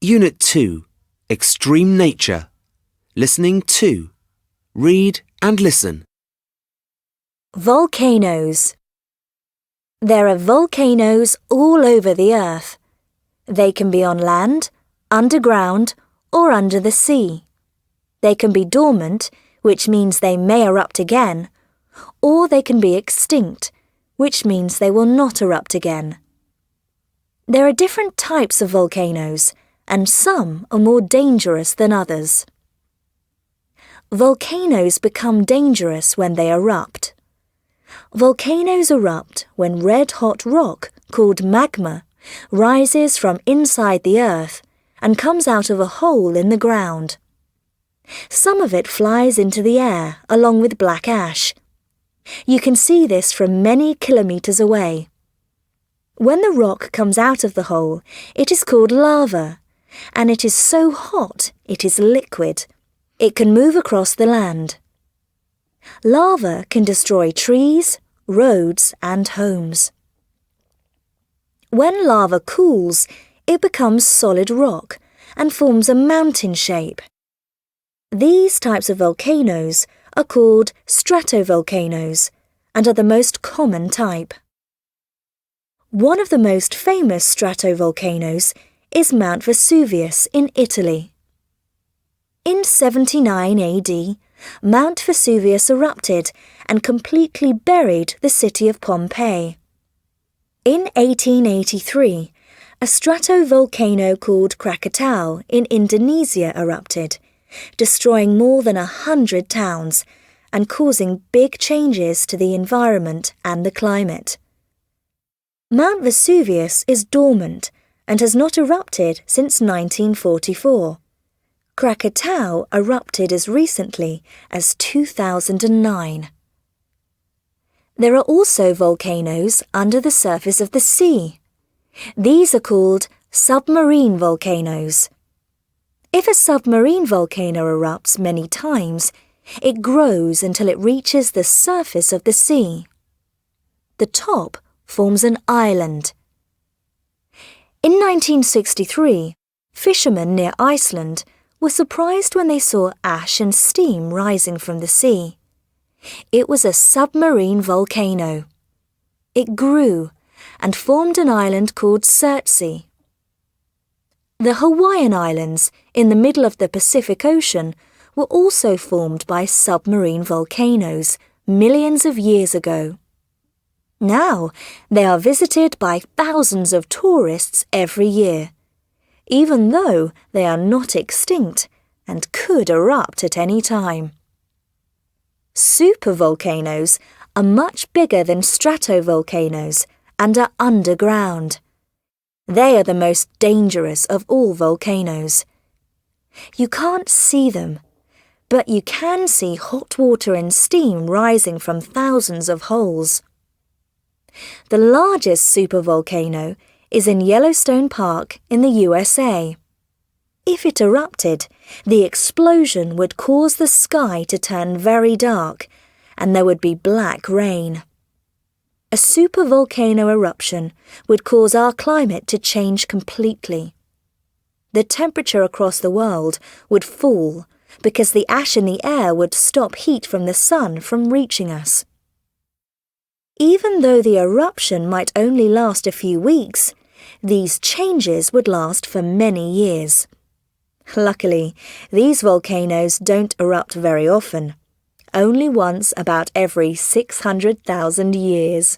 Unit 2, Extreme Nature. Listening 2. Read and listen. Volcanoes. There are volcanoes all over the earth. They can be on land, underground, or under the sea. They can be dormant, which means they may erupt again, or they can be extinct, which means they will not erupt again. There are different types of volcanoes, and some are more dangerous than others. Volcanoes become dangerous when they erupt. Volcanoes erupt when red-hot rock, called magma, rises from inside the earth and comes out of a hole in the ground. Some of it flies into the air along with black ash. You can see this from many kilometers away. When the rock comes out of the hole, it is called lava, and it is so hot it is liquid. It can move across the land. Lava can destroy trees, roads, and homes. When lava cools, it becomes solid rock and forms a mountain shape. These types of volcanoes are called stratovolcanoes and are the most common type. One of the most famous stratovolcanoes is Mount Vesuvius in Italy. In 79 AD, Mount Vesuvius erupted and completely buried the city of Pompeii. In 1883, a stratovolcano called Krakatau in Indonesia erupted, destroying more than 100 towns and causing big changes to the environment and the climate. Mount Vesuvius is dormant and has not erupted since 1944. Krakatau erupted as recently as 2009. There are also volcanoes under the surface of the sea. These are called submarine volcanoes. If a submarine volcano erupts many times, it grows until it reaches the surface of the sea. The top forms an island. In 1963, fishermen near Iceland were surprised when they saw ash and steam rising from the sea. It was a submarine volcano. It grew and formed an island called Surtsey. The Hawaiian Islands, in the middle of the Pacific Ocean, were also formed by submarine volcanoes millions of years ago. Now, they are visited by thousands of tourists every year, even though they are not extinct and could erupt at any time. Supervolcanoes are much bigger than stratovolcanoes and are underground. They are the most dangerous of all volcanoes. You can't see them, but you can see hot water and steam rising from thousands of holes. The largest supervolcano is in Yellowstone Park in the USA. If it erupted, the explosion would cause the sky to turn very dark, and there would be black rain. A supervolcano eruption would cause our climate to change completely. The temperature across the world would fall because the ash in the air would stop heat from the sun from reaching us. Even though the eruption might only last a few weeks, these changes would last for many years. Luckily, these volcanoes don't erupt very often, only once about every 600,000 years.